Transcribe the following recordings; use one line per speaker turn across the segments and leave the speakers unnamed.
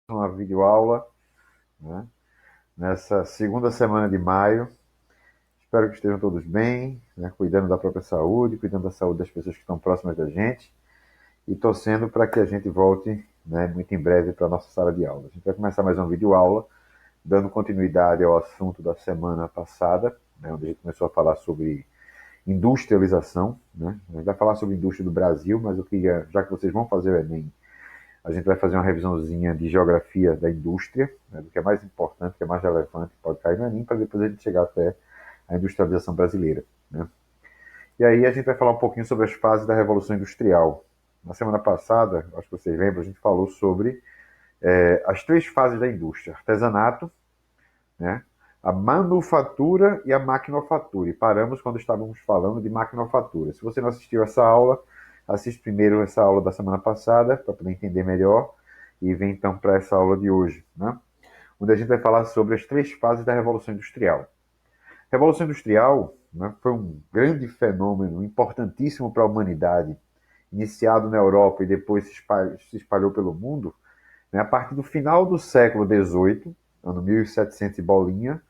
Uma videoaula, né, nessa segunda semana de maio. Espero que estejam todos bem, né, cuidando da própria saúde, cuidando da saúde das pessoas que estão próximas da gente e torcendo para que a gente volte, né, muito em breve para a nossa sala de aula. A gente vai começar mais uma videoaula, dando continuidade ao assunto da semana passada, né, onde a gente começou a falar sobre industrialização. Né? A gente vai falar sobre a indústria do Brasil, mas eu queria, já que vocês vão fazer o Enem, a gente vai fazer uma revisãozinha de geografia da indústria, né, do que é mais importante, do que é mais relevante, pode cair no Enem, para depois a gente chegar até a industrialização brasileira. Né? E aí a gente vai falar um pouquinho sobre as fases da Revolução Industrial. Na semana passada, acho que vocês lembram, a gente falou sobre as três fases da indústria: artesanato, né, a manufatura e a maquinofatura. E paramos quando estávamos falando de maquinofatura. Se você não assistiu essa aula, assiste primeiro essa aula da semana passada, para poder entender melhor, e vem então para essa aula de hoje, né, onde a gente vai falar sobre as três fases da Revolução Industrial. A Revolução Industrial, né, foi um grande fenômeno, importantíssimo para a humanidade, iniciado na Europa e depois se espalhou pelo mundo, né, a partir do final do século XVIII, ano 1700 e bolinha,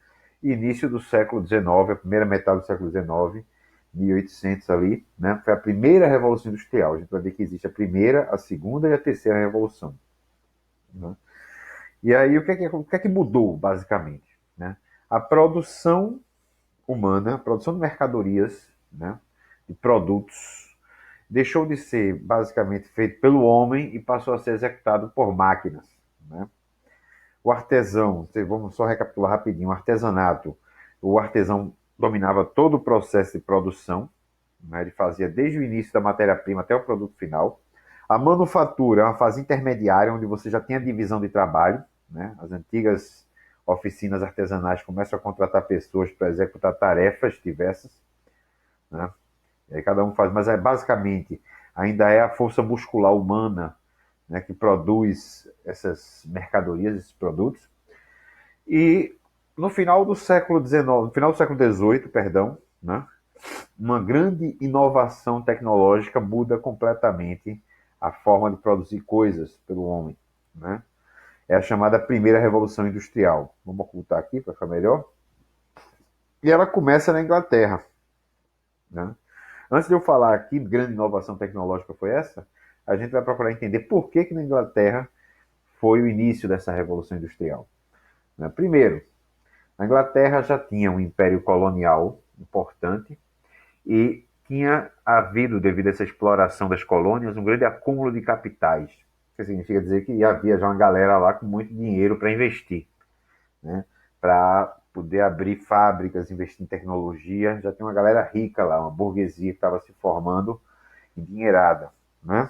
e início do século XIX, a primeira metade do século XIX, 1800 ali, né, foi a primeira Revolução Industrial. A gente vai ver que existe a primeira, a segunda e a terceira Revolução. Né? E aí, o que é que mudou, basicamente? Né? A produção humana, a produção de mercadorias, né, de produtos, deixou de ser basicamente feito pelo homem e passou a ser executado por máquinas. Né? O artesão, vamos só recapitular rapidinho: o artesanato, o artesão dominava todo o processo de produção, né? Ele fazia desde o início da matéria-prima até o produto final. A manufatura é uma fase intermediária, onde você já tem a divisão de trabalho, né? As antigas oficinas artesanais começam a contratar pessoas para executar tarefas diversas, né? E aí cada um faz, mas basicamente ainda é a força muscular humana, né, que produz essas mercadorias, esses produtos. E no final do século XIX, no final do século XVIII, perdão, né, uma grande inovação tecnológica muda completamente a forma de produzir coisas pelo homem. Né? É a chamada primeira revolução industrial. Vamos ocultar aqui para ficar melhor. E ela começa na Inglaterra. Né? Antes de eu falar aqui, grande inovação tecnológica foi essa, a gente vai procurar entender por que na Inglaterra foi o início dessa revolução industrial. Né? Primeiro, a Inglaterra já tinha um império colonial importante e tinha havido, devido a essa exploração das colônias, um grande acúmulo de capitais. O que significa dizer que havia já uma galera lá com muito dinheiro para investir, né? Para poder abrir fábricas, investir em tecnologia. Já tem uma galera rica lá, uma burguesia que estava se formando endinheirada. Né?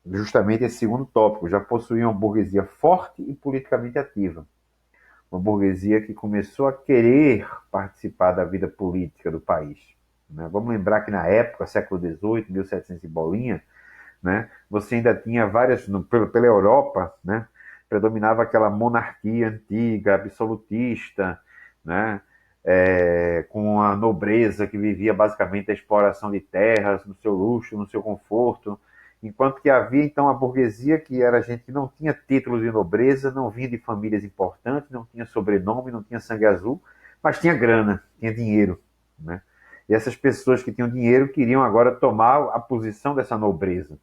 Justamente esse segundo tópico: já possuía uma burguesia forte e politicamente ativa. Uma burguesia que começou a querer participar da vida política do país. Né? Vamos lembrar que na época, século XVIII, 1700 e bolinha, né, você ainda tinha várias, pela Europa, né, predominava aquela monarquia antiga, absolutista, né, com a nobreza que vivia basicamente da exploração de terras, no seu luxo, no seu conforto, enquanto que havia então a burguesia, que era gente que não tinha títulos de nobreza, não vinha de famílias importantes, não tinha sobrenome, não tinha sangue azul, mas tinha grana, tinha dinheiro. Né? E essas pessoas que tinham dinheiro queriam agora tomar a posição dessa nobreza.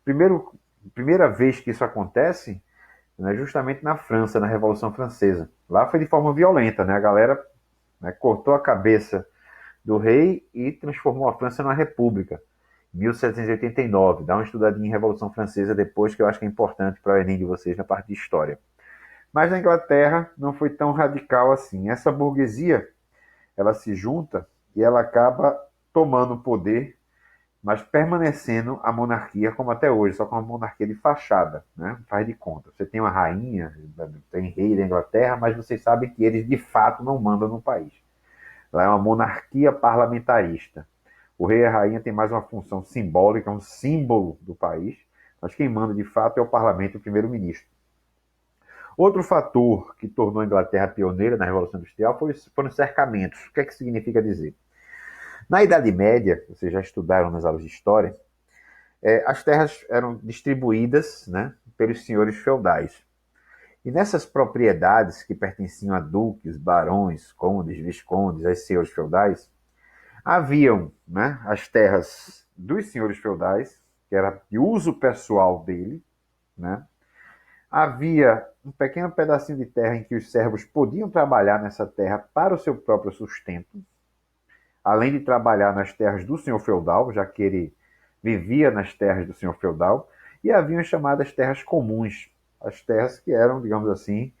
Primeiro, primeira vez que isso acontece, né, justamente na França, na Revolução Francesa. Lá foi de forma violenta, né? A galera, né, cortou a cabeça do rei e transformou a França numa república. 1789. Dá uma estudadinha em Revolução Francesa depois, que eu acho que é importante para o Enem de vocês na parte de história. Mas na Inglaterra não foi tão radical assim. Essa burguesia, ela se junta e ela acaba tomando o poder, mas permanecendo a monarquia como até hoje, só com uma monarquia de fachada, né? Faz de conta. Você tem uma rainha, tem rei da Inglaterra, mas vocês sabem que eles de fato não mandam no país. Lá é uma monarquia parlamentarista. O rei e a rainha têm mais uma função simbólica, um símbolo do país, mas quem manda de fato é o parlamento e o primeiro-ministro. Outro fator que tornou a Inglaterra pioneira na Revolução Industrial foram os cercamentos. O que é que significa dizer? Na Idade Média, vocês já estudaram nas aulas de história, as terras eram distribuídas, né, pelos senhores feudais. E nessas propriedades que pertenciam a duques, barões, condes, viscondes, aos senhores feudais, haviam, né, as terras dos senhores feudais, que era de uso pessoal dele, né? Havia um pequeno pedacinho de terra em que os servos podiam trabalhar nessa terra para o seu próprio sustento, além de trabalhar nas terras do senhor feudal, já que ele vivia nas terras do senhor feudal, e haviam as chamadas terras comuns, as terras que eram, digamos assim,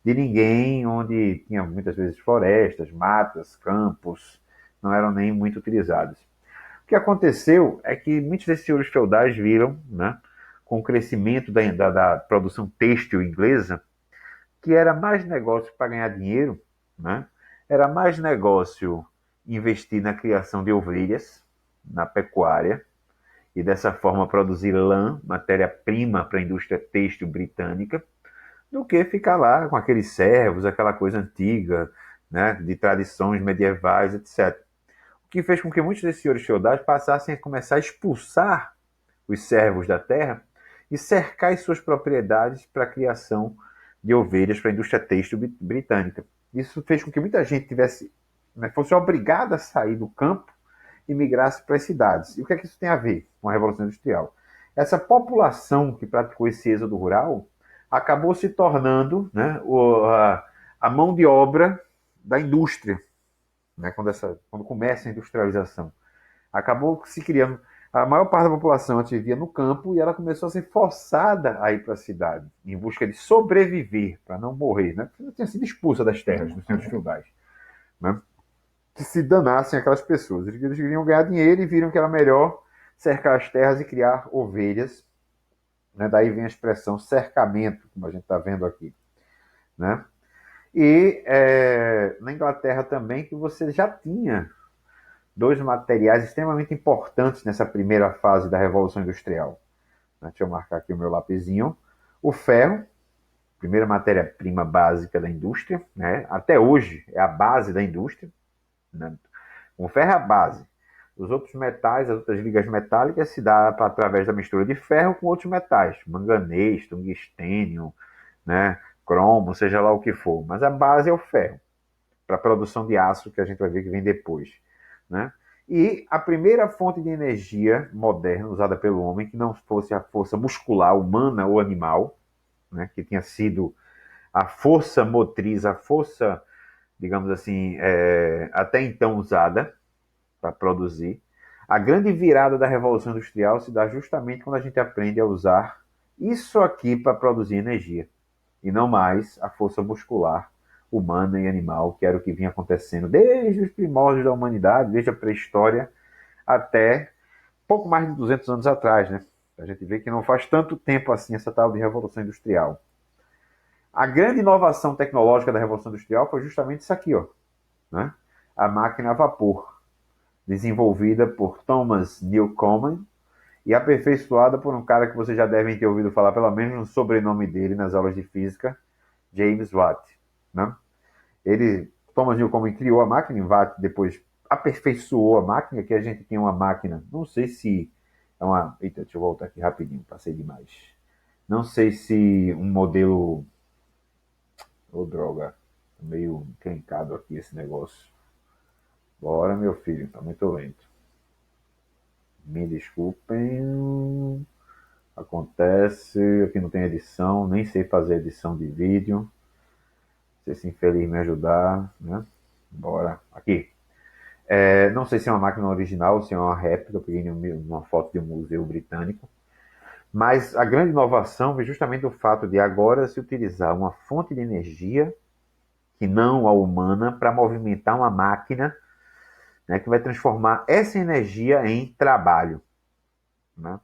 de ninguém, onde tinha muitas vezes florestas, matas, campos, não eram nem muito utilizados. O que aconteceu é que muitos desses senhores feudais viram, né, com o crescimento da produção têxtil inglesa, que era mais negócio para ganhar dinheiro, né, era mais negócio investir na criação de ovelhas, na pecuária, e dessa forma produzir lã, matéria-prima para a indústria têxtil britânica, do que ficar lá com aqueles servos, aquela coisa antiga, né, de tradições medievais, etc. O que fez com que muitos desses senhores feudais passassem a começar a expulsar os servos da terra e cercar as suas propriedades para a criação de ovelhas para a indústria têxtil britânica. Isso fez com que muita gente tivesse, né, fosse obrigada a sair do campo e migrasse para as cidades. E o que é que isso tem a ver com a Revolução Industrial? Essa população que praticou esse êxodo rural acabou se tornando, né, a mão de obra da indústria, né, quando começa a industrialização. Acabou se criando. A maior parte da população antes vivia no campo e ela começou a ser forçada a ir para a cidade, em busca de sobreviver, para não morrer. Né? Porque ela tinha sido expulsa das terras dos senhores feudais. Né? Que se danassem aquelas pessoas. Eles queriam ganhar dinheiro e viram que era melhor cercar as terras e criar ovelhas. Né? Daí vem a expressão cercamento, como a gente está vendo aqui. Né? E na Inglaterra também, que você já tinha dois materiais extremamente importantes nessa primeira fase da Revolução Industrial. Deixa eu marcar aqui o meu lapisinho. O ferro, primeira matéria-prima básica da indústria, né? Até hoje é a base da indústria. Né? O ferro é a base. Os outros metais, as outras ligas metálicas, se dá através da mistura de ferro com outros metais, manganês, tungstênio, né? Cromo, seja lá o que for. Mas a base é o ferro, para a produção de aço, que a gente vai ver que vem depois. Né? E a primeira fonte de energia moderna usada pelo homem, que não fosse a força muscular humana ou animal, né? Que tinha sido a força motriz, a força, digamos assim, até então usada para produzir. A grande virada da Revolução Industrial se dá justamente quando a gente aprende a usar isso aqui para produzir energia, e não mais a força muscular humana e animal, que era o que vinha acontecendo desde os primórdios da humanidade, desde a pré-história até pouco mais de 200 anos atrás, né? A gente vê que não faz tanto tempo assim essa tal de Revolução Industrial. A grande inovação tecnológica da Revolução Industrial foi justamente isso aqui, ó, né? A máquina a vapor, desenvolvida por Thomas Newcomen e aperfeiçoada por um cara que vocês já devem ter ouvido falar, pelo menos no sobrenome dele nas aulas de física, James Watt. Né? Thomas Newcomen criou a máquina, Watt depois aperfeiçoou a máquina, que a gente tem uma máquina, não sei se é uma... Eita, deixa eu voltar aqui rapidinho, passei demais. Não sei se um modelo... Ô, droga, meio encrencado aqui esse negócio. Bora, meu filho, tá muito lento. Me desculpem. Acontece, aqui não tem edição, nem sei fazer edição de vídeo. Se esse infeliz me ajudar, né? Bora. Aqui. Não sei se é uma máquina original ou se é uma réplica, eu peguei uma foto de um museu britânico. Mas a grande inovação vem justamente do fato de agora se utilizar uma fonte de energia, que não a humana, para movimentar uma máquina, né, que vai transformar essa energia em trabalho. Né?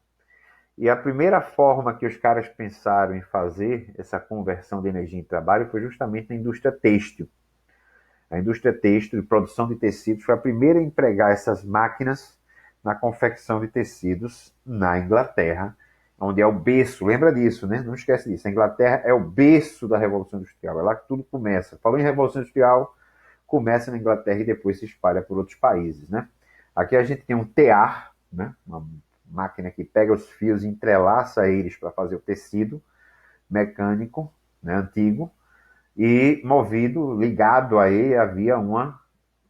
E a primeira forma que os caras pensaram em fazer essa conversão de energia em trabalho foi justamente na indústria têxtil. A indústria têxtil de produção de tecidos foi a primeira a empregar essas máquinas na confecção de tecidos na Inglaterra, onde é o berço, lembra disso, né? Não esquece disso. A Inglaterra é o berço da Revolução Industrial, é lá que tudo começa. Falou em Revolução Industrial, começa na Inglaterra e depois se espalha por outros países, né? Aqui a gente tem um tear, né? Uma máquina que pega os fios e entrelaça eles para fazer o tecido, mecânico, né, antigo, e movido, ligado a ele, havia uma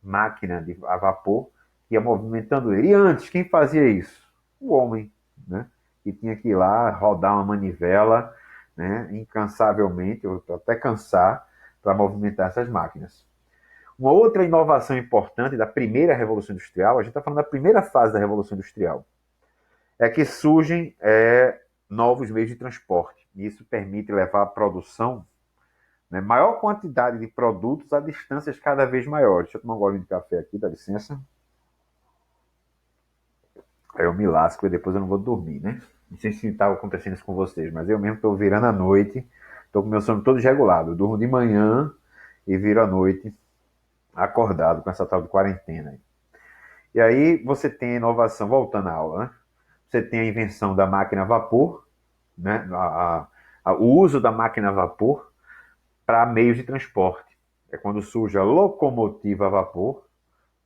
máquina a vapor que ia movimentando ele. E antes, quem fazia isso? O homem, né? Que tinha que ir lá rodar uma manivela, né, incansavelmente, ou até cansar, para movimentar essas máquinas. Uma outra inovação importante da primeira Revolução Industrial, a gente está falando da primeira fase da Revolução Industrial, é que surgem novos meios de transporte. E isso permite levar a produção, né, maior quantidade de produtos a distâncias cada vez maiores. Deixa eu tomar um golinho de café aqui, dá licença. Aí eu me lasco e depois eu não vou dormir, né? Não sei se estava acontecendo isso com vocês, mas eu mesmo estou virando à noite, estou com meu sono todo desregulado. Eu durmo de manhã e viro à noite acordado com essa tal de quarentena. E aí você tem a inovação, voltando à aula, né? Você tem a invenção da máquina a vapor, né? O uso da máquina a vapor para meios de transporte. É quando surge a locomotiva a vapor,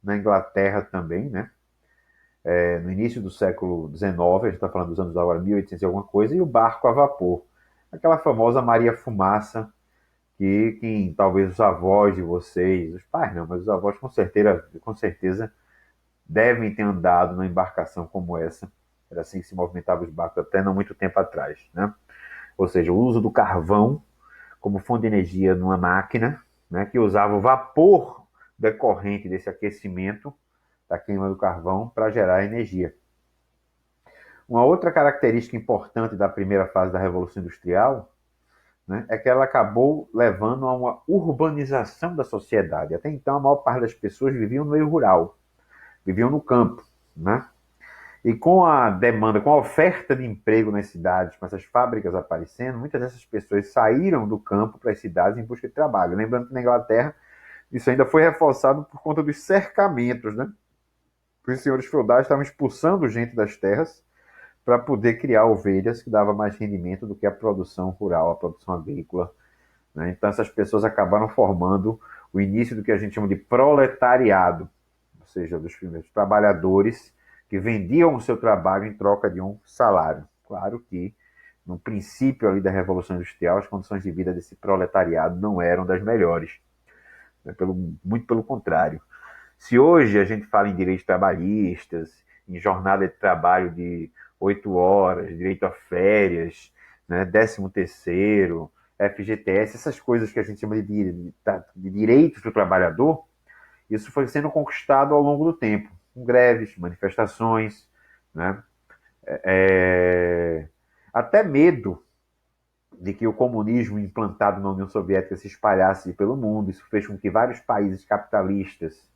na Inglaterra também, né? No início do século XIX, a gente está falando dos anos agora 1800 e alguma coisa, e o barco a vapor. Aquela famosa Maria Fumaça, que talvez os avós de vocês, os pais não, mas os avós com certeza devem ter andado numa embarcação como essa. Era assim que se movimentavam os barcos até não muito tempo atrás, né? Ou seja, o uso do carvão como fonte de energia numa máquina, né, que usava o vapor decorrente desse aquecimento da queima do carvão para gerar energia. Uma outra característica importante da primeira fase da Revolução Industrial, né, é que ela acabou levando a uma urbanização da sociedade. Até então, a maior parte das pessoas viviam no meio rural, viviam no campo, né? E com a demanda, com a oferta de emprego nas cidades, com essas fábricas aparecendo, muitas dessas pessoas saíram do campo para as cidades em busca de trabalho. Lembrando que na Inglaterra isso ainda foi reforçado por conta dos cercamentos, né? Os senhores feudais estavam expulsando gente das terras para poder criar ovelhas que dava mais rendimento do que a produção rural, a produção agrícola, né? Então essas pessoas acabaram formando o início do que a gente chama de proletariado, ou seja, dos primeiros trabalhadores que vendiam o seu trabalho em troca de um salário. Claro que, no princípio ali da Revolução Industrial, as condições de vida desse proletariado não eram das melhores, né? Muito pelo contrário. Se hoje a gente fala em direitos trabalhistas, em jornada de trabalho de 8 horas, direito a férias, né, 13º, FGTS, essas coisas que a gente chama de direitos do trabalhador, isso foi sendo conquistado ao longo do tempo, com greves, manifestações, né? Até medo de que o comunismo implantado na União Soviética se espalhasse pelo mundo. Isso fez com que vários países capitalistas,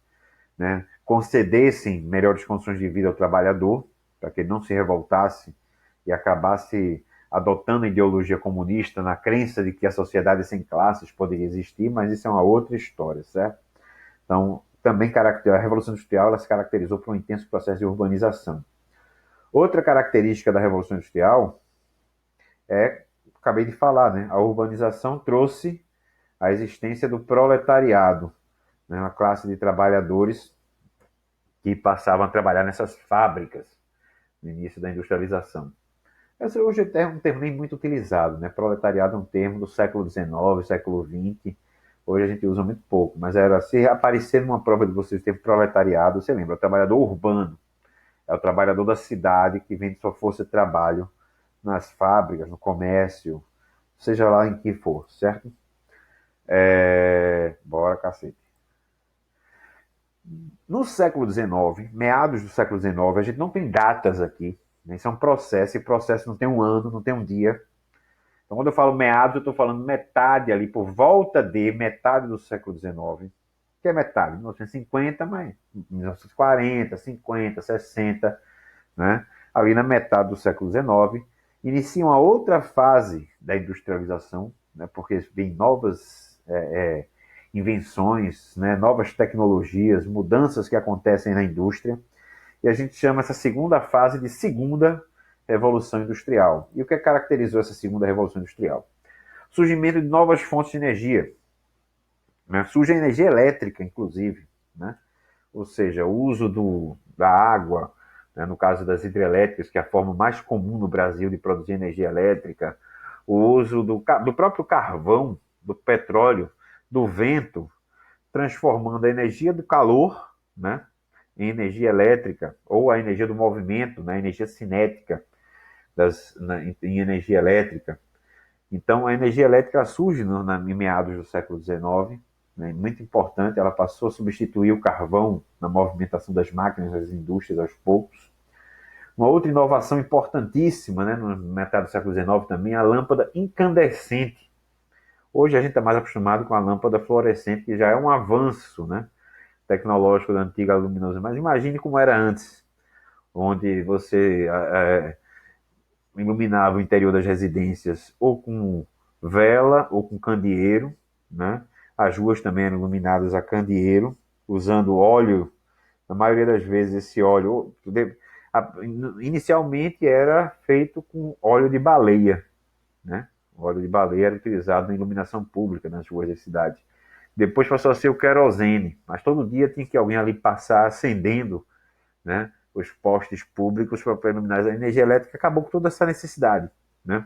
né, concedessem melhores condições de vida ao trabalhador, para que ele não se revoltasse e acabasse adotando a ideologia comunista na crença de que a sociedade sem classes poderia existir, mas isso é uma outra história, certo? Então, também a Revolução Industrial ela se caracterizou por um intenso processo de urbanização. Outra característica da Revolução Industrial acabei de falar, né? A urbanização trouxe a existência do proletariado, né? Uma classe de trabalhadores que passavam a trabalhar nessas fábricas no início da industrialização. Esse hoje é um termo nem muito utilizado, né? Proletariado é um termo do século XIX, século XX. Hoje a gente usa muito pouco, mas era se aparecer numa prova de vocês ter proletariado, você lembra, é o trabalhador urbano, é o trabalhador da cidade que vende sua força de trabalho nas fábricas, no comércio, seja lá em que for, certo? Bora, cacete. No século XIX, meados do século XIX, a gente não tem datas aqui, né? Isso é um processo, e processo não tem um ano, não tem um dia. Então, quando eu falo meados, eu estou falando metade ali, por volta de metade do século XIX, que é metade, 1950, mas 1940, 50, 60, né? Ali na metade do século XIX, inicia uma outra fase da industrialização, né? Porque vem novas invenções, né? Novas tecnologias, mudanças que acontecem na indústria, e a gente chama essa segunda fase de segunda revolução industrial. E o que caracterizou essa segunda revolução industrial? Surgimento de novas fontes de energia, né? Surge a energia elétrica, inclusive, né? Ou seja, o uso da água, né? No caso das hidrelétricas, que é a forma mais comum no Brasil de produzir energia elétrica, o uso do próprio carvão, do petróleo, do vento, transformando a energia do calor, né, em energia elétrica, ou a energia do movimento, né, energia cinética, em energia elétrica. Então, a energia elétrica surge em meados do século XIX, né, muito importante, ela passou a substituir o carvão na movimentação das máquinas, das indústrias aos poucos. Uma outra inovação importantíssima, né, no metade do século XIX também, é a lâmpada incandescente. Hoje a gente está mais acostumado com a lâmpada fluorescente, que já é um avanço, né, tecnológico da antiga luminosa. Mas imagine como era antes, onde você iluminava o interior das residências ou com vela ou com candeeiro, né? As ruas também eram iluminadas a candeeiro, usando óleo. Na maioria das vezes esse óleo inicialmente era feito com óleo de baleia, né? O óleo de baleia era utilizado na iluminação pública nas ruas da cidade. Depois passou a ser o querosene, mas todo dia tinha que alguém ali passar acendendo, né, os postes públicos para iluminar. A energia elétrica acabou com toda essa necessidade, né?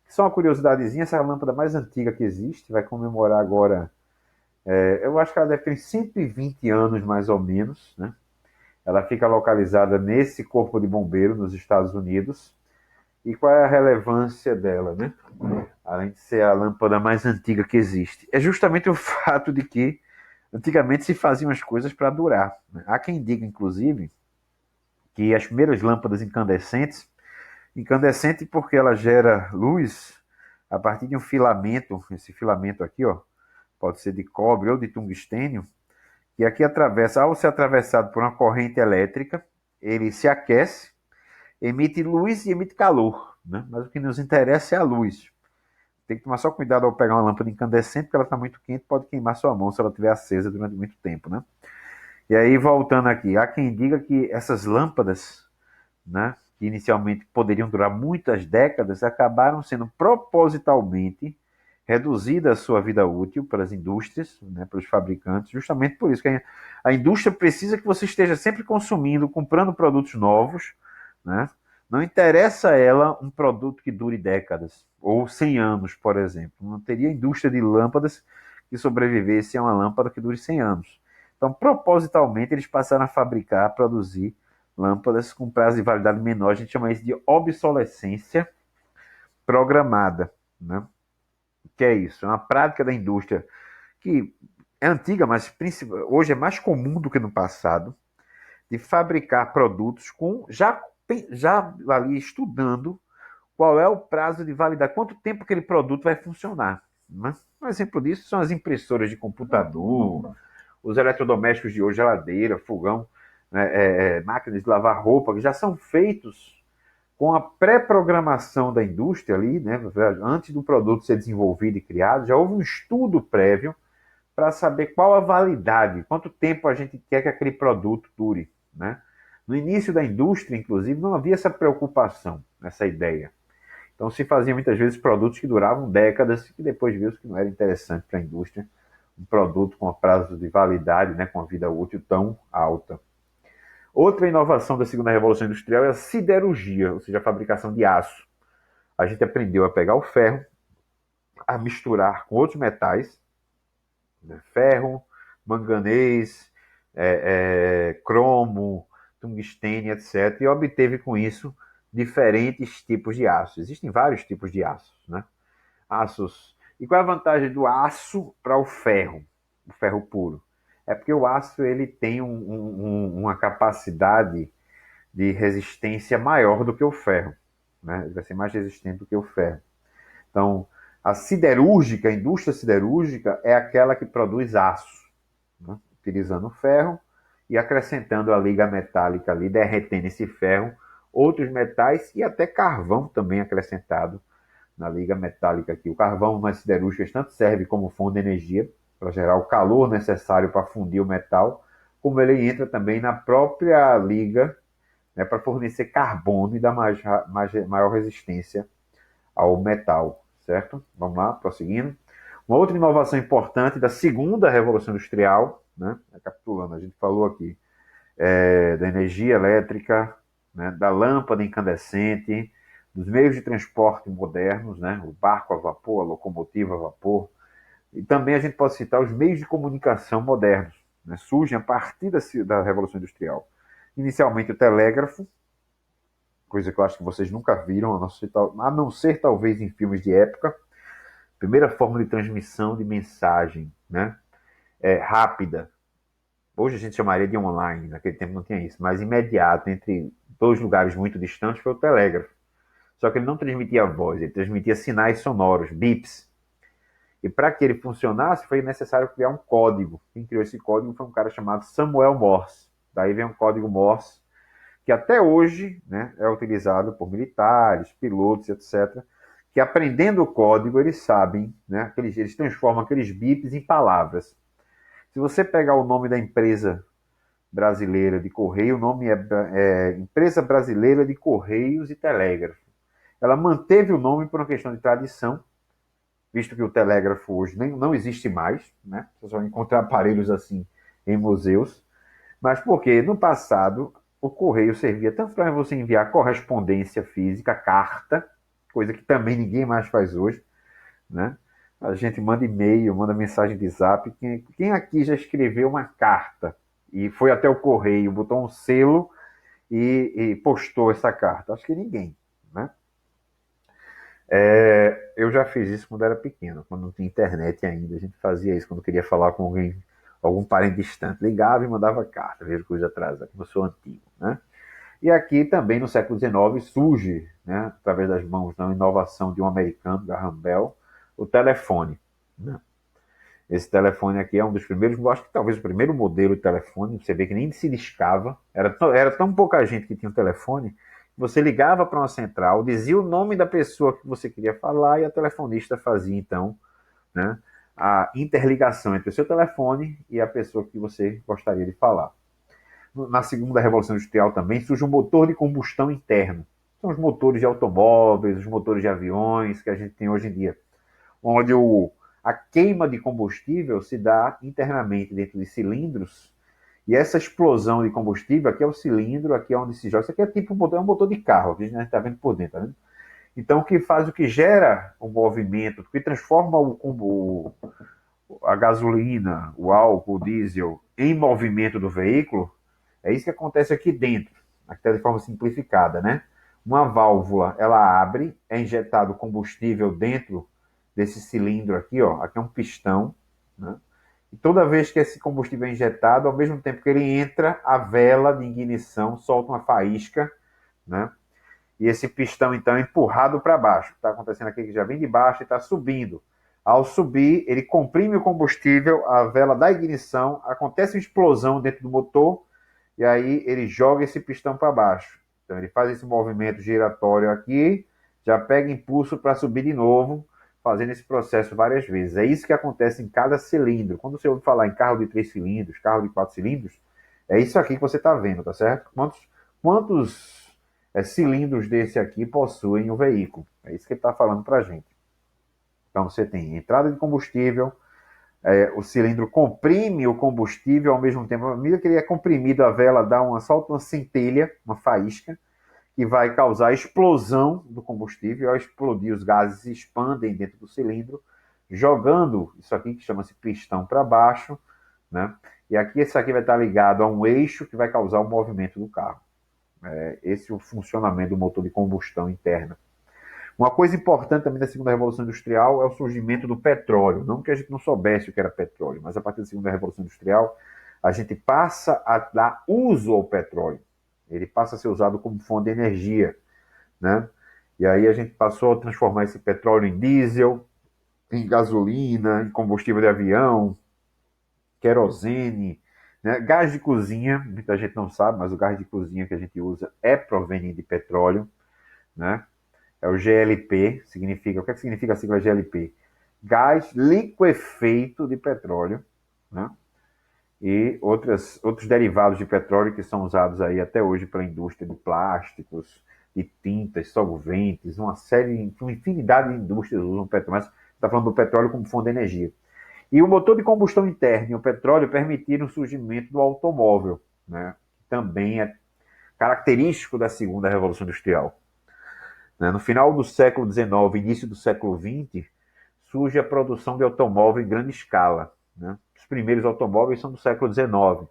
Só uma curiosidadezinha, essa é a lâmpada mais antiga que existe, vai comemorar agora, eu acho que ela deve ter 120 anos mais ou menos, né? Ela fica localizada nesse corpo de bombeiro nos Estados Unidos. E qual é a relevância dela, né? Além de ser a lâmpada mais antiga que existe, é justamente o fato de que antigamente se faziam as coisas para durar, né? Há quem diga, inclusive, que as primeiras lâmpadas incandescente porque ela gera luz a partir de um filamento, esse filamento aqui, ó, pode ser de cobre ou de tungstênio, que aqui atravessa, ao ser atravessado por uma corrente elétrica, ele se aquece, emite luz e emite calor, né? Mas o que nos interessa é a luz. Tem que tomar só cuidado ao pegar uma lâmpada incandescente, porque ela está muito quente, pode queimar sua mão se ela estiver acesa durante muito tempo, né? E aí, voltando aqui, há quem diga que essas lâmpadas, né, que inicialmente poderiam durar muitas décadas, acabaram sendo propositalmente reduzidas a sua vida útil pelas indústrias, né, pelos fabricantes, justamente por isso que a indústria precisa que você esteja sempre consumindo, comprando produtos novos, né? Não interessa a ela um produto que dure décadas, ou 100 anos, por exemplo. Não teria indústria de lâmpadas que sobrevivesse a uma lâmpada que dure 100 anos. Então, propositalmente, eles passaram a fabricar, a produzir lâmpadas com prazo de validade menor. A gente chama isso de obsolescência programada, né? O que é isso? É uma prática da indústria que é antiga, mas hoje é mais comum do que no passado, de fabricar produtos com já ali estudando qual é o prazo de validade, quanto tempo aquele produto vai funcionar, né? Um exemplo disso são as impressoras de computador, os eletrodomésticos de hoje, geladeira, fogão, né, máquinas de lavar roupa, que já são feitos com a pré-programação da indústria ali, né, antes do produto ser desenvolvido e criado, já houve um estudo prévio para saber qual a validade, quanto tempo a gente quer que aquele produto dure, né? No início da indústria, inclusive, não havia essa preocupação, essa ideia. Então se fazia muitas vezes produtos que duravam décadas e depois viu que não era interessante para a indústria um produto com prazo de validade, né, com a vida útil tão alta. Outra inovação da segunda revolução industrial é a siderurgia, ou seja, a fabricação de aço. A gente aprendeu a pegar o ferro, a misturar com outros metais, né, ferro, manganês, cromo, tungstênio, etc. E obteve com isso diferentes tipos de aço. Existem vários tipos de aços, né? Aços. E qual é a vantagem do aço para o ferro puro? É porque o aço ele tem uma capacidade de resistência maior do que o ferro, né? Ele vai ser mais resistente do que o ferro. Então, a siderúrgica, a indústria siderúrgica é aquela que produz aço, né? Utilizando ferro e acrescentando a liga metálica ali, derretendo esse ferro, outros metais e até carvão também acrescentado na liga metálica aqui. O carvão nas siderúrgicas tanto serve como fonte de energia para gerar o calor necessário para fundir o metal, como ele entra também na própria liga, né, para fornecer carbono e dar maior resistência ao metal, certo? Vamos lá, prosseguindo. Uma outra inovação importante da segunda revolução industrial, né, recapitulando, a gente falou aqui da energia elétrica, né, da lâmpada incandescente, dos meios de transporte modernos, né? O barco a vapor, a locomotiva a vapor. E também a gente pode citar os meios de comunicação modernos, né? Surgem a partir da Revolução Industrial. Inicialmente o telégrafo, coisa que eu acho que vocês nunca viram, a não ser talvez em filmes de época. Primeira forma de transmissão de mensagem, né? Rápida. Hoje a gente chamaria de online, naquele tempo não tinha isso, mas imediato, entre dois lugares muito distantes, foi o telégrafo. Só que ele não transmitia voz, ele transmitia sinais sonoros, bips. E para que ele funcionasse, foi necessário criar um código. Quem criou esse código foi um cara chamado Samuel Morse. Daí vem um código Morse, que até hoje, né, é utilizado por militares, pilotos, etc., que aprendendo o código, eles sabem, né, eles transformam aqueles bips em palavras. Se você pegar o nome da empresa brasileira de correio, o nome é Empresa Brasileira de Correios e Telégrafo. Ela manteve o nome por uma questão de tradição, visto que o telégrafo hoje não existe mais, né? Você só vai encontrar aparelhos assim em museus, mas porque no passado o correio servia tanto para você enviar correspondência física, carta, coisa que também ninguém mais faz hoje, né? A gente manda e-mail, manda mensagem de zap. Quem aqui já escreveu uma carta e foi até o correio, botou um selo e postou essa carta? Acho que ninguém, né? Eu já fiz isso quando era pequeno, quando não tinha internet ainda. A gente fazia isso quando queria falar com alguém, algum parente distante. Ligava e mandava carta, veja coisa atrasada, como eu sou antigo, né? E aqui também no século XIX surge, né, através das mãos da inovação de um americano, Graham Bell, o telefone, né? Esse telefone aqui é um dos primeiros, acho que talvez o primeiro modelo de telefone. Você vê que nem se discava, era tão pouca gente que tinha um telefone. Você ligava para uma central, dizia o nome da pessoa que você queria falar e a telefonista fazia então, né, a interligação entre o seu telefone e a pessoa que você gostaria de falar. Na segunda Revolução Industrial também surge um motor de combustão interno. São os motores de automóveis, os motores de aviões que a gente tem hoje em dia, onde a queima de combustível se dá internamente dentro de cilindros, e essa explosão de combustível, aqui é o cilindro, aqui é onde se joga. Isso aqui é tipo um motor de carro, que a gente está vendo por dentro. Tá vendo? Então, o que gera o movimento, o que transforma a gasolina, o álcool, o diesel em movimento do veículo, é isso que acontece aqui dentro, até de forma simplificada, né? Uma válvula, ela abre, é injetado combustível dentro desse cilindro aqui, ó. Aqui é um pistão, né? E toda vez que esse combustível é injetado, ao mesmo tempo que ele entra, a vela de ignição solta uma faísca, né? E esse pistão, então, é empurrado para baixo. O que está acontecendo aqui é que já vem de baixo e está subindo. Ao subir, ele comprime o combustível, a vela da ignição, acontece uma explosão dentro do motor, e aí ele joga esse pistão para baixo. Então ele faz esse movimento giratório aqui, já pega impulso para subir de novo, fazendo esse processo várias vezes. É isso que acontece em cada cilindro. Quando você ouve falar em carro de 3 cilindros, carro de 4 cilindros, é isso aqui que você está vendo, tá certo? Quantos cilindros desse aqui possuem o veículo? É isso que ele está falando para a gente. Então você tem entrada de combustível, o cilindro comprime o combustível ao mesmo tempo. À medida que ele é comprimido, a vela solta uma centelha, uma faísca, que vai causar a explosão do combustível. Ao explodir, os gases se expandem dentro do cilindro, jogando isso aqui que chama-se pistão para baixo, né? E aqui esse aqui vai estar ligado a um eixo que vai causar o movimento do carro. Esse é o funcionamento do motor de combustão interna. Uma coisa importante também da segunda Revolução Industrial é o surgimento do petróleo. Não que a gente não soubesse o que era petróleo, mas a partir da segunda Revolução Industrial, a gente passa a dar uso ao petróleo. Ele passa a ser usado como fonte de energia, né? E aí a gente passou a transformar esse petróleo em diesel, em gasolina, em combustível de avião, querosene, né? Gás de cozinha. Muita gente não sabe, mas o gás de cozinha que a gente usa é proveniente de petróleo, né? É o GLP, significa, o que significa a sigla GLP? Gás liquefeito de petróleo, né? E outros derivados de petróleo que são usados aí até hoje pela indústria de plásticos, de tintas, solventes, uma infinidade de indústrias usam petróleo, mas está falando do petróleo como fonte de energia. E o motor de combustão interna e o petróleo permitiram o surgimento do automóvel, né? Que também é característico da segunda Revolução Industrial. Né? No final do século XIX, início do século XX, surge a produção de automóvel em grande escala. Né? Os primeiros automóveis são do século XIX,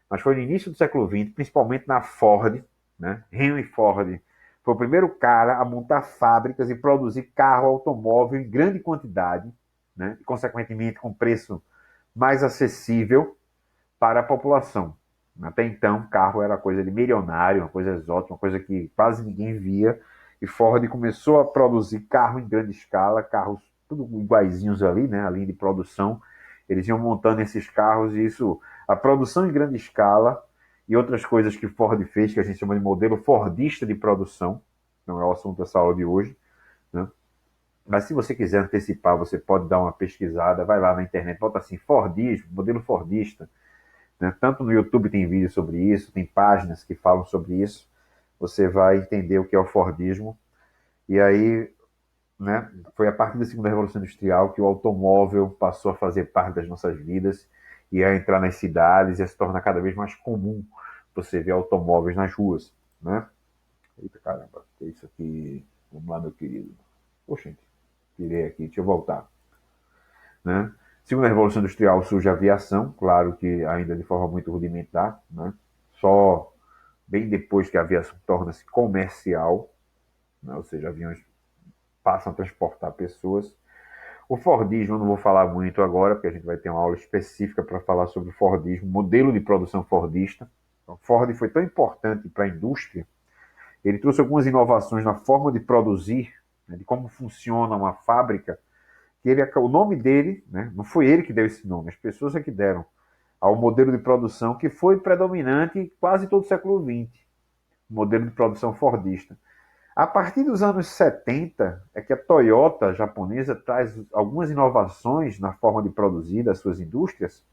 mas foi no início do século XX, principalmente na Ford, né? Henry Ford foi o primeiro cara a montar fábricas e produzir carro automóvel em grande quantidade, né? E, consequentemente, com preço mais acessível para a população. Até então, carro era coisa de milionário, uma coisa exótica, uma coisa que quase ninguém via. E Ford começou a produzir carro em grande escala, carros tudo iguaizinhos ali, né? A linha de produção. Eles iam montando esses carros e isso, a produção em grande escala e outras coisas que Ford fez, que a gente chama de modelo fordista de produção, não é o assunto dessa aula de hoje, né? Mas se você quiser antecipar, você pode dar uma pesquisada, vai lá na internet, bota assim, Fordismo, modelo Fordista, né? Tanto no YouTube tem vídeos sobre isso, tem páginas que falam sobre isso. Você vai entender o que é o Fordismo. E aí, né, foi a partir da Segunda Revolução Industrial que o automóvel passou a fazer parte das nossas vidas e a entrar nas cidades e a se tornar cada vez mais comum você ver automóveis nas ruas. Né? Eita caramba, que é isso aqui? Vamos lá, meu querido. Poxa, gente, tirei aqui, deixa eu voltar. Né? Segunda Revolução Industrial surge a aviação, claro que ainda de forma muito rudimentar, né? Só bem depois que a aviação torna-se comercial, né? Ou seja, aviões passam a transportar pessoas. O Fordismo eu não vou falar muito agora, porque a gente vai ter uma aula específica para falar sobre o Fordismo, modelo de produção fordista. O Ford foi tão importante para a indústria, ele trouxe algumas inovações na forma de produzir, né? De como funciona uma fábrica, que o nome dele, né, não foi ele que deu esse nome, as pessoas é que deram ao modelo de produção que foi predominante em quase todo o século XX, o modelo de produção fordista. A partir dos anos 70 é que a Toyota japonesa traz algumas inovações na forma de produzir das suas indústrias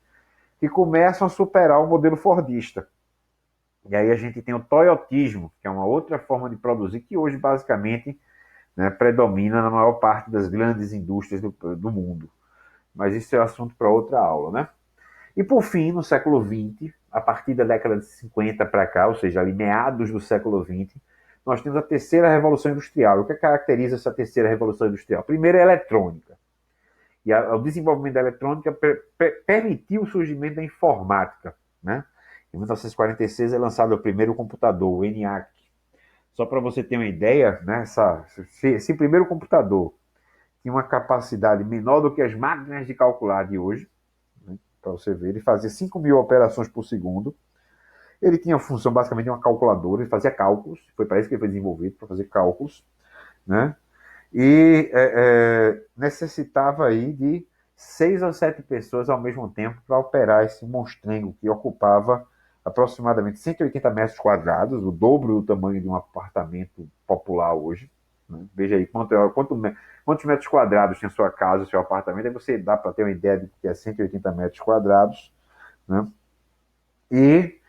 que começam a superar o modelo fordista. E aí a gente tem o toyotismo, que é uma outra forma de produzir que hoje basicamente, né, predomina na maior parte das grandes indústrias do mundo. Mas isso é assunto para outra aula, né? E por fim, no século XX, a partir da década de 50 para cá, ou seja, ali meados do século XX, nós temos a terceira revolução industrial. O que caracteriza essa terceira revolução industrial? Primeiro, é a eletrônica. E o desenvolvimento da eletrônica permitiu o surgimento da informática. Né? Em 1946 é lançado o primeiro computador, o ENIAC. Só para você ter uma ideia, né, esse primeiro computador tinha uma capacidade menor do que as máquinas de calcular de hoje, né, para você ver. Ele fazia 5.000 operações por segundo. Ele tinha a função basicamente de uma calculadora, ele fazia cálculos, foi para isso que ele foi desenvolvido, para fazer cálculos, né? E necessitava aí de 6 ou 7 pessoas ao mesmo tempo para operar esse monstrengo que ocupava aproximadamente 180 metros quadrados, o dobro do tamanho de um apartamento popular hoje. Né? Veja aí quantos metros quadrados tem a sua casa, o seu apartamento, aí você dá para ter uma ideia de que é 180 metros quadrados. Né? E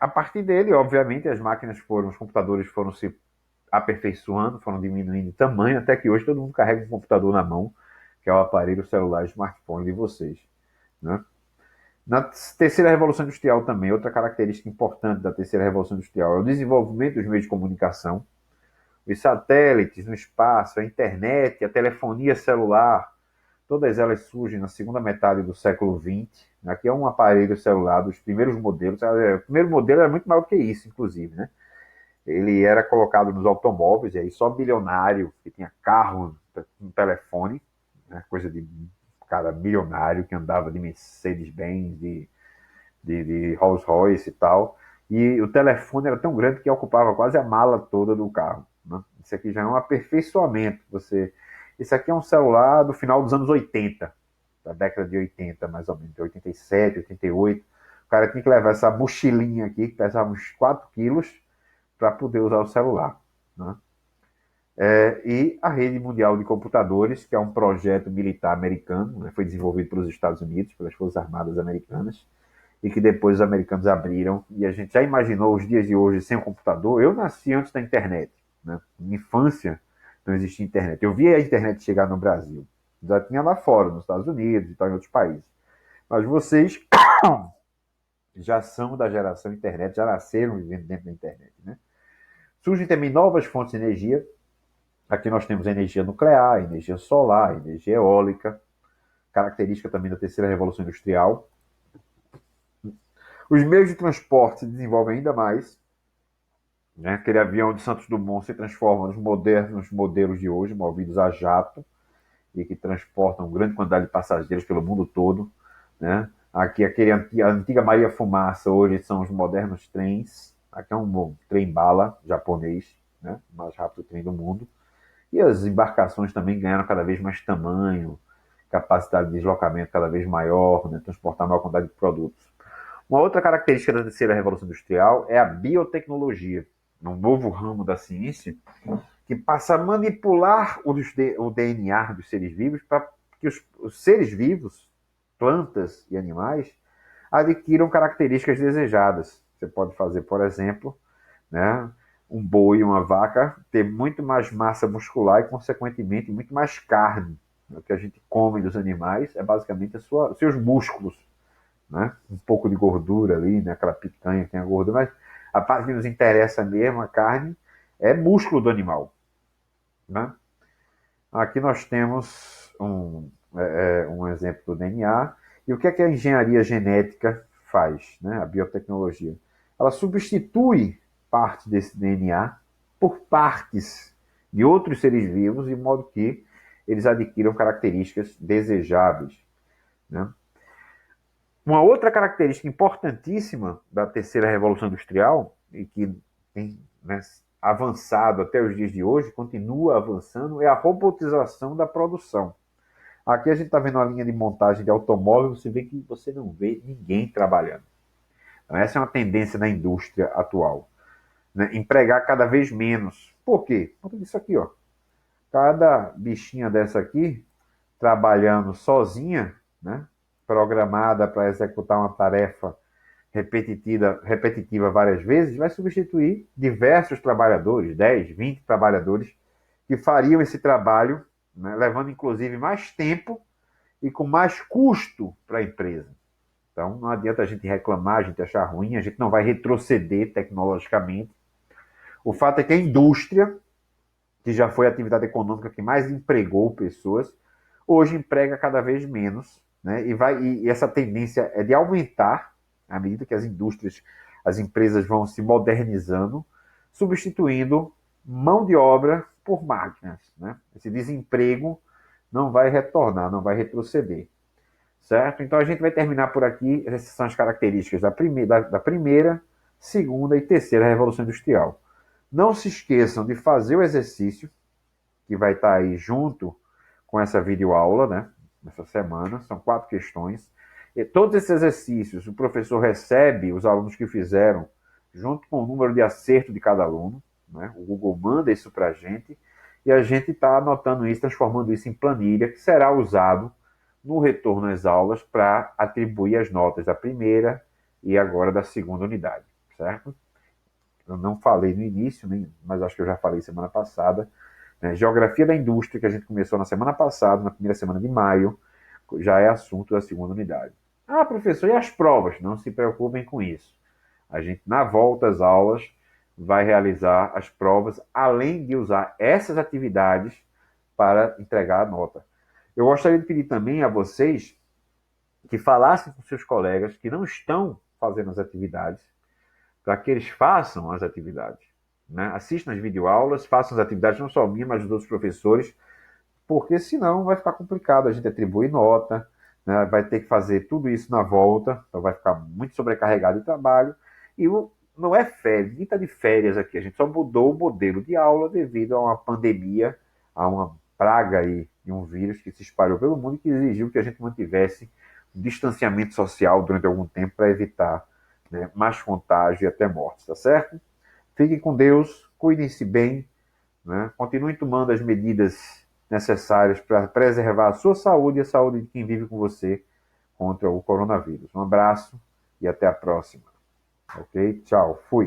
a partir dele, obviamente, os computadores foram se aperfeiçoando, foram diminuindo de tamanho, até que hoje todo mundo carrega um computador na mão, que é o aparelho celular, smartphone de vocês. Né? Na terceira revolução industrial também, outra característica importante da terceira revolução industrial é o desenvolvimento dos meios de comunicação, os satélites no espaço, a internet, a telefonia celular, todas elas surgem na segunda metade do século XX. Aqui é um aparelho celular dos primeiros modelos. O primeiro modelo era muito maior do que isso, inclusive, né? Ele era colocado nos automóveis, e aí só bilionário que tinha carro com telefone, né? Coisa de cara milionário que andava de Mercedes-Benz, de Rolls-Royce e tal. E o telefone era tão grande que ocupava quase a mala toda do carro. Né? Isso aqui já é um aperfeiçoamento. Esse aqui é um celular do final dos anos 80, da década de 80, mais ou menos, de 87, 88. O cara tinha que levar essa mochilinha aqui, que pesava uns 4 quilos, para poder usar o celular. Né? E a Rede Mundial de Computadores, que é um projeto militar americano, né? Foi desenvolvido pelos Estados Unidos, pelas Forças Armadas Americanas, e que depois os americanos abriram. E a gente já imaginou os dias de hoje sem o computador? Eu nasci antes da internet. Né? Minha infância não existia internet. Eu vi a internet chegar no Brasil. Já tinha lá fora, nos Estados Unidos e tal, em outros países. Mas vocês já são da geração internet, já nasceram vivendo dentro da internet. Né? Surgem também novas fontes de energia. Aqui nós temos a energia nuclear, a energia solar, a energia eólica, característica também da terceira revolução industrial. Os meios de transporte se desenvolvem ainda mais. Né? Aquele avião de Santos Dumont se transforma nos modernos modelos de hoje, movidos a jato, e que transportam grande quantidade de passageiros pelo mundo todo. Né? Aqui, a antiga Maria Fumaça, hoje são os modernos trens. Aqui é um trem-bala japonês, né? O mais rápido trem do mundo. E as embarcações também ganharam cada vez mais tamanho, capacidade de deslocamento cada vez maior, né? Transportar maior quantidade de produtos. Uma outra característica da terceira revolução industrial é a biotecnologia, um novo ramo da ciência que passa a manipular o DNA dos seres vivos para que os seres vivos, plantas e animais, adquiram características desejadas. Você pode fazer, por exemplo, né, um boi, uma vaca, ter muito mais massa muscular e, consequentemente, muito mais carne. O que a gente come dos animais é basicamente os seus músculos. Né? Um pouco de gordura ali, né? Aquela picanha que tem a gordura, mas a parte que nos interessa mesmo, a carne, é músculo do animal. Né? Aqui nós temos um exemplo do DNA. E o que é que a engenharia genética faz, né? A biotecnologia? Ela substitui parte desse DNA por partes de outros seres vivos, de modo que eles adquiram características desejáveis. Né? Uma outra característica importantíssima da terceira revolução industrial, e que tem, né, avançado até os dias de hoje, continua avançando, é a robotização da produção. Aqui a gente está vendo uma linha de montagem de automóvel, você vê que você não vê ninguém trabalhando. Então, essa é uma tendência na indústria atual. Né? Empregar cada vez menos. Por quê? Por isso aqui, ó. Cada bichinha dessa aqui, trabalhando sozinha, né? Programada para executar uma tarefa repetitiva várias vezes, vai substituir diversos trabalhadores, 10, 20 trabalhadores, que fariam esse trabalho, né? Levando inclusive mais tempo e com mais custo para a empresa. Então, não adianta a gente reclamar, a gente achar ruim, a gente não vai retroceder tecnologicamente. O fato é que a indústria, que já foi a atividade econômica que mais empregou pessoas, hoje emprega cada vez menos, né? E essa tendência é de aumentar à medida que as indústrias, as empresas vão se modernizando, substituindo mão de obra por máquinas. Né? Esse desemprego não vai retornar, não vai retroceder. Certo? Então a gente vai terminar por aqui. Essas são as características da primeira, segunda e terceira Revolução Industrial. Não se esqueçam de fazer o exercício, que vai estar aí junto com essa videoaula, né? Nessa semana. São 4 questões. E todos esses exercícios, o professor recebe os alunos que fizeram, junto com o número de acerto de cada aluno. Né? O Google manda isso para a gente. E a gente está anotando isso, transformando isso em planilha, que será usado no retorno às aulas para atribuir as notas da primeira e agora da segunda unidade, certo? Eu não falei no início, mas acho que eu já falei semana passada, né? Geografia da indústria, que a gente começou na semana passada, na primeira semana de maio, já é assunto da segunda unidade. Ah, professor, e as provas? Não se preocupem com isso. A gente, na volta às aulas, vai realizar as provas, além de usar essas atividades para entregar a nota. Eu gostaria de pedir também a vocês que falassem com seus colegas que não estão fazendo as atividades, para que eles façam as atividades. Né? Assistam as videoaulas, façam as atividades, não só minha, mas dos outros professores, porque senão vai ficar complicado a gente atribuir nota, né? Vai ter que fazer tudo isso na volta, então vai ficar muito sobrecarregado de trabalho, e não é férias, ninguém está de férias aqui, a gente só mudou o modelo de aula devido a uma pandemia, a uma praga aí de um vírus que se espalhou pelo mundo e que exigiu que a gente mantivesse um distanciamento social durante algum tempo para evitar, né, mais contágio e até mortes, tá certo? Fiquem com Deus, cuidem-se bem, né? Continuem tomando as medidas necessárias para preservar a sua saúde e a saúde de quem vive com você contra o coronavírus. Um abraço e até a próxima. Ok? Tchau. Fui.